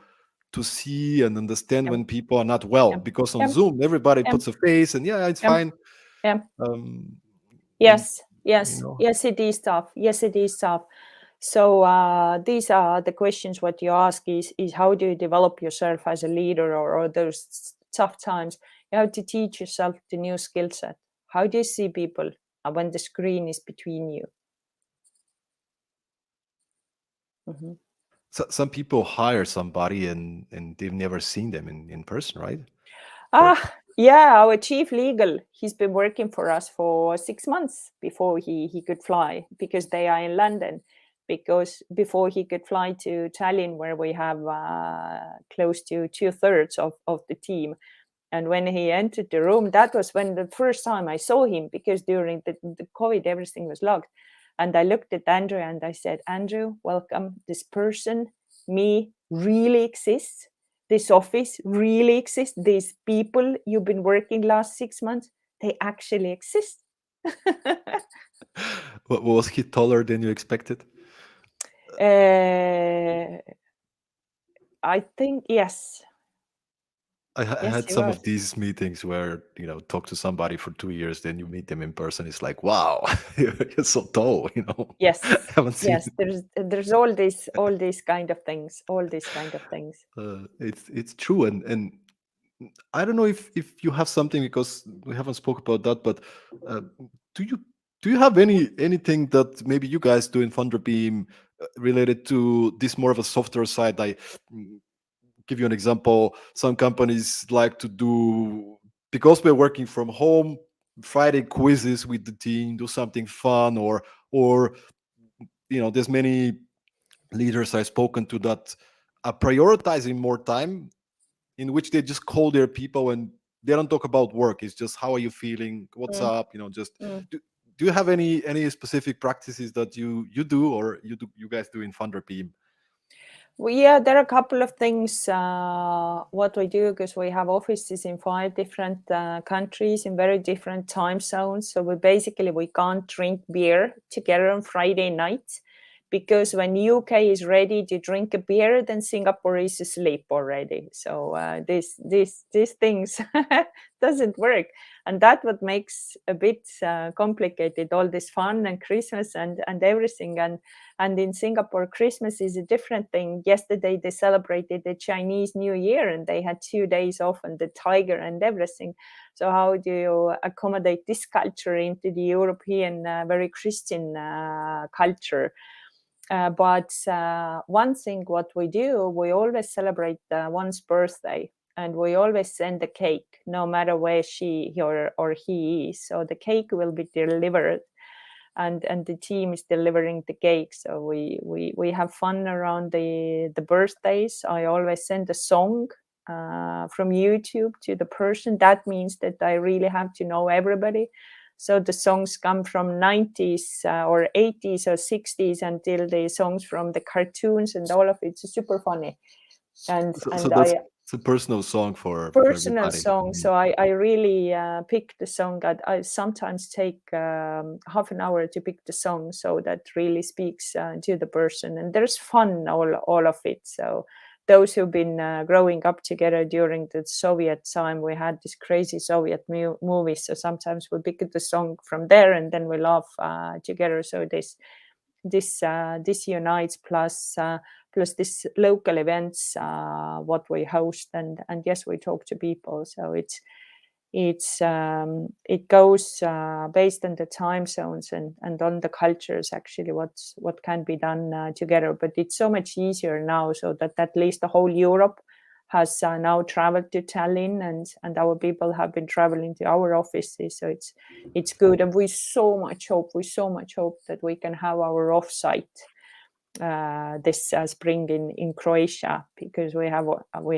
see and understand Yeah. when people are not well, Yeah. because on Yeah. Zoom everybody Yeah. puts a face and yeah, it's Yeah. fine. Yeah. um and Yes. Yes. Yes, it is tough. Yes, it is tough. So these are the questions. What you ask is how do you develop yourself as a leader, or those tough times? You have to teach yourself the new skill set. How do you see people when the screen is between you? Mhm. so, some people hire somebody and they've never seen them in person, right? For Yeah, our chief legal, he's been working for us for 6 months before he could fly, because they are in London, because before he could fly to Tallinn, where we have close to 2/3 of the team. And when he entered the room, that was when the first time I saw him, because during the COVID, everything was locked. And I looked at Andrew and I said, Andrew, welcome. This person, me, really exists. This office really exists. These people you've been working last 6 months, they actually exist. was he taller than you expected? I think, yes. I Yes, had he some was. of these meetings where, you know, talk to somebody for 2 years, then you meet them in person. It's like, wow, you're so tall, you know. Yes. I haven't seen. Yes, there's all these kind of things, all these kind of things. It's true, and I don't know if you have something, because we haven't spoke about that, but uh, do you do you have anything that maybe you guys do in Funderbeam related to this more of a software side? I give you an example. Some companies like to do, because we're working from home, Friday quizzes with the team, do something fun, or you know, there's many leaders I've spoken to that are prioritizing more time in which they just call their people and they don't talk about work. It's just, how are you feeling? What's Mm, up? You know, just mm. do you have any specific practices that you do, or you guys do in Funderbeam? Well, yeah, there are a couple of things what we do, because we have offices in 5 different countries in very different time zones. So we can't drink beer together on Friday night, because when UK is ready to drink a beer, then Singapore is asleep already. So these things doesn't work, and that what makes a bit complicated, all this fun and Christmas and everything. And in Singapore, Christmas is a different thing. Yesterday, they celebrated the Chinese New Year and they had 2 days off, and the tiger and everything. So how do you accommodate this culture into the European, very Christian culture? But one thing what we do, we always celebrate one's birthday, and we always send a cake, no matter where she or he is. So the cake will be delivered, and the team is delivering the cake. So we have fun around the birthdays. I always send a song from YouTube to the person. That means that I really have to know everybody. So the songs come from 90s or 80s or 60s, until the songs from the cartoons and all of it. It's super funny. And So and that's I it's a personal song for personal everybody. song. So I really pick the song. I sometimes take half an hour to pick the song, so that really speaks to the person. And there's fun all of it. So those who've been growing up together during the Soviet time, we had this crazy Soviet movies. So sometimes we pick the song from there, and then we laugh together. So this this unites, plus this local events what we host, and yes, we talk to people. So it goes based on the time zones and on the cultures, actually, what can be done together. But it's so much easier now, so that at least the whole Europe has now traveled to Tallinn, and our people have been traveling to our offices. So it's good, and we so much hope that we can have our offsite this spring in Croatia, because we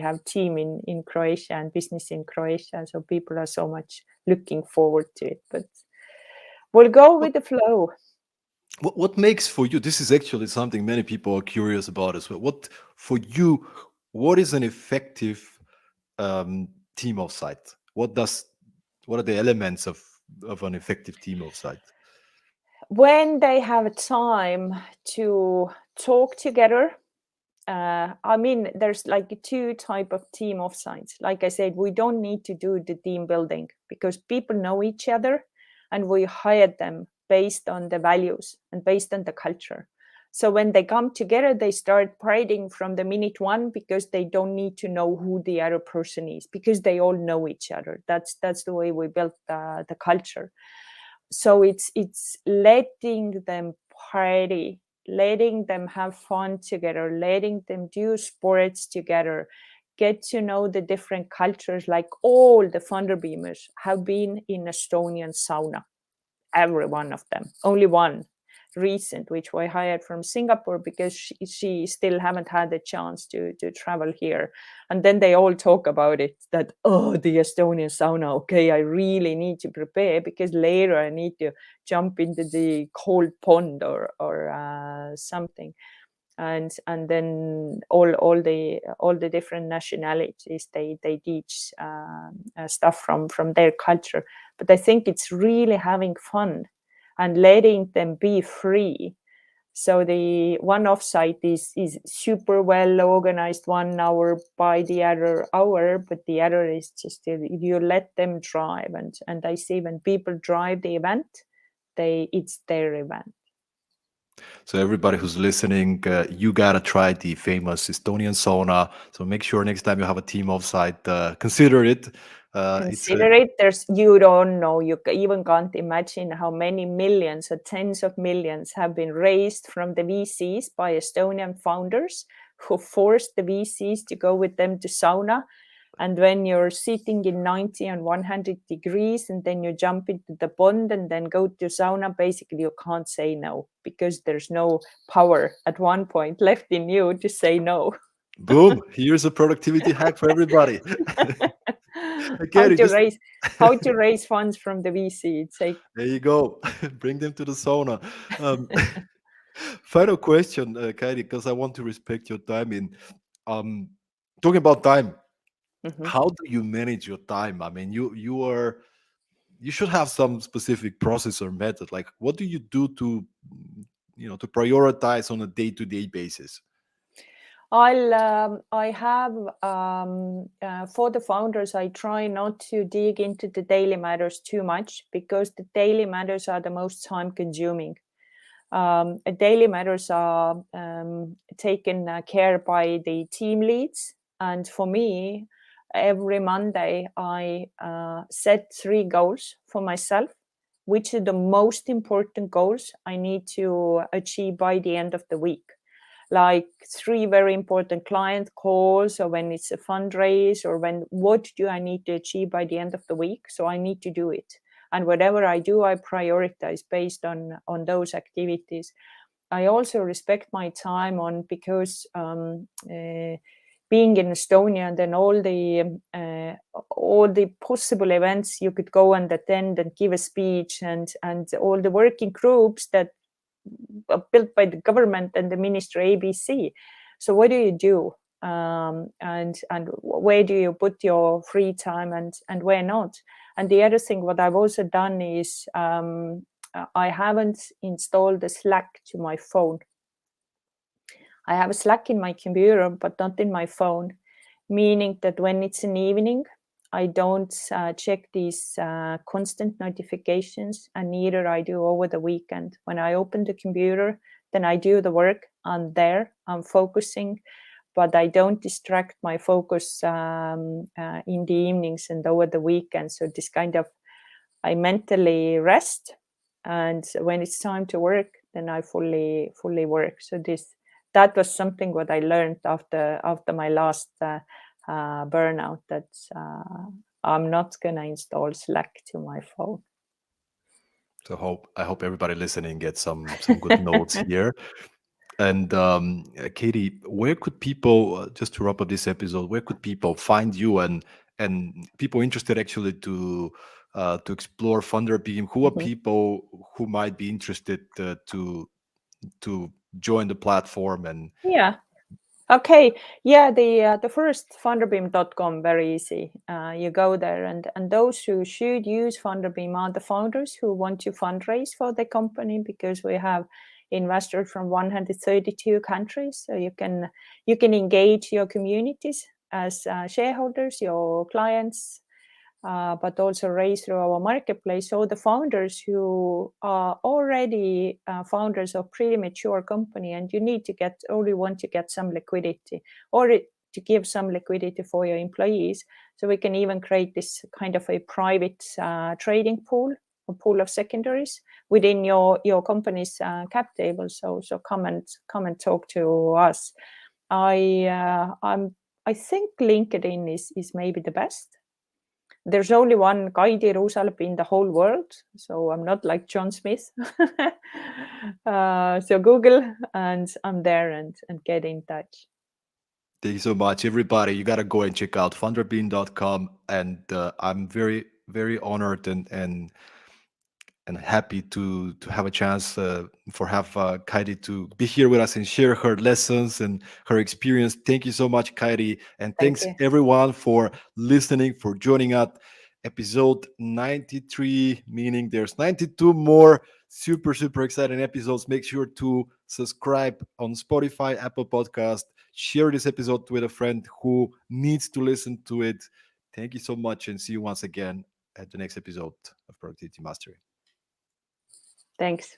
have team in Croatia and business in Croatia, so people are so much looking forward to it. But we'll go with the flow. What makes for you, this is actually something many people are curious about as well. What is an effective team offsite? What are the elements of an effective team offsite? When they have time to talk together. I mean, there's like two type of team offsites. Like I said, we don't need to do the team building, because people know each other, and we hired them based on the values and based on the culture. So when they come together, they start parading from the minute one, because they don't need to know who the other person is, because they all know each other. That's the way we built the culture. So it's letting them party, letting them have fun together, letting them do sports together, get to know the different cultures. Like all the Funderbeamers have been in Estonian sauna, every one of them. Only one recent, which we hired from Singapore, because she still haven't had the chance to travel here. And then they all talk about it, that, oh, the Estonian sauna, okay, I really need to prepare, because later I need to jump into the cold pond or something. And then all the different nationalities, they teach stuff from their culture. But I think it's really having fun and letting them be free. So the one offsite is super well organized, 1 hour by the other hour, but the other is just you let them drive. And I see when people drive the event, it's their event. So everybody who's listening, you gotta try the famous Estonian sauna. So make sure next time you have a team offsite, consider it. Consider it. You don't know, you even can't imagine how many millions or tens of millions have been raised from the VCs by Estonian founders, who forced the VCs to go with them to sauna. And when you're sitting in 90 and 100 degrees, and then you jump into the pond and then go to sauna, basically you can't say no, because there's no power at one point left in you to say no. Boom! Here's a productivity hack for everybody. How to raise funds from the VC. It's like, there you go. Bring them to the sauna. Final question, Kaidi, because I want to respect your time. Talking about time, how do you manage your time? I mean, you should have some specific process or method. Like, what do you do to prioritize on a day-to-day basis? I have for the founders, I try not to dig into the daily matters too much, because the daily matters are the most time consuming. Daily matters are taken care by the team leads. And for me, every Monday, I set 3 goals for myself, which are the most important goals I need to achieve by the end of the week. Like 3 very important client calls, or when it's a fundraise, or what do I need to achieve by the end of the week? So I need to do it. And whatever I do, I prioritize based on those activities. I also respect my time because being in Estonia, and then all the possible events you could go and attend and give a speech, and all the working groups that are built by the government and the ministry ABC. So what do you do? And where do you put your free time, and where not? And the other thing, what I've also done is I haven't installed the Slack to my phone. I have a Slack in my computer, but not in my phone, meaning that when it's an evening, I don't check these constant notifications, and neither I do over the weekend. When I open the computer, then I do the work. I'm there, I'm focusing, but I don't distract my focus in the evenings and over the weekend. So this kind of, I mentally rest, and when it's time to work, then I fully work. So that was something what I learned after my last burnout, that I'm not gonna install Slack to my phone. So I hope everybody listening gets some good notes here. And Katie, where could people, just to wrap up this episode, where could people find you, and people interested actually to explore Funderbeam? Who are Mhm. people who might be interested to join the platform? And Yeah. Okay. Yeah, the first funderbeam.com, very easy. You go there, and those who should use Funderbeam are the founders who want to fundraise for the company, because we have investors from 132 countries. So you can engage your communities as shareholders, your clients, but also raise through our marketplace. So the founders who are already founders of pretty mature company, and you want to get some liquidity, or to give some liquidity for your employees. So we can even create this kind of a private trading pool, a pool of secondaries within your company's cap table. So come and talk to us. I think LinkedIn is maybe the best. There's only one Kaidi Ruusalepp in the whole world, so I'm not like John Smith. So Google, and I'm there, and get in touch. thank you so much, everybody. You got to go and check out funderbeam.com. And I'm very, very honored and happy to have a chance for Kaidi to be here with us and share her lessons and her experience. Thank you so much, Kaidi, and Thank thanks you. everyone for listening, for joining us. Episode 93, meaning there's 92 more super exciting episodes. Make sure to subscribe on Spotify, Apple Podcast. Share this episode with a friend who needs to listen to it. Thank you so much, and see you once again at the next episode of Productivity Mastery. Thanks.